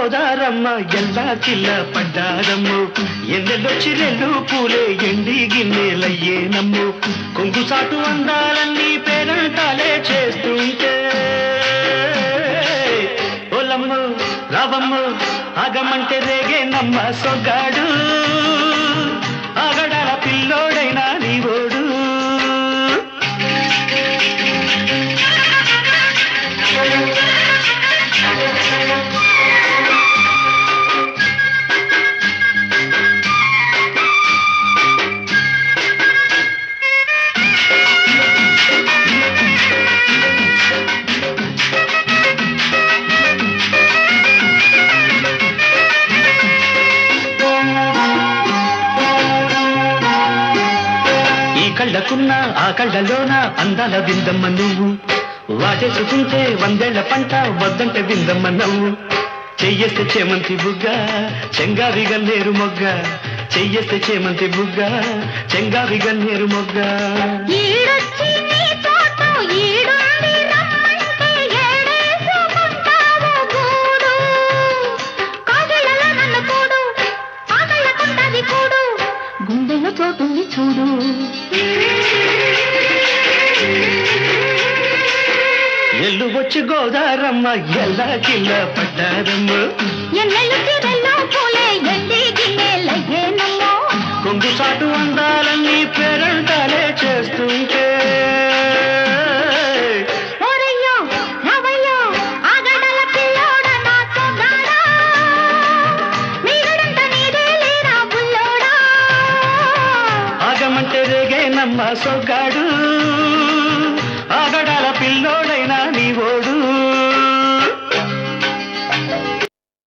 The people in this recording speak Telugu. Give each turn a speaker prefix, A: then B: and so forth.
A: గోదారమ్మ ఎల్లా కిల్ల పడ్డారమ్ము ఎన్నెల్లొచ్చి రెల్లు పూలే ఎండి గిన్నెలయ్యేనమ్ము కొంగు సాటు అందాలన్నీ పేరంటాలే చేస్తుంటే ఓలమ్ము రావమ్ము ఆగమంటే రేగేనమ్మ సొగ్గాడు ఆగడాల పిల్లోడైనా నీవోడు కళ్ళకున్న ఆ కళ్ళలోన అందాల విందమ్మ నువ్వు వాటేసుకుంటే వందేళ్ల పంట వద్దంటే విందమ్మ నవ్వు చెయ్యేస్తే చేమంతి బుగ్గ చెంగావి గన్నేరు మొగ్గ చెయ్యేస్తే చేమంతి బుగ్గ చెంగావి గన్నేరు మొగ్గ
B: గుండెలో చోటుంది చూడు
A: ఎల్లు వచ్చి గోదారమ్మ ఎల్లా కిల్ల పడ్డారమ్మ కొంగు సాటు అందాలన్నీ పేరంటాలే చేస్తుంటే ఆగమంటే రేగేనమ్మ సొగ్గాడు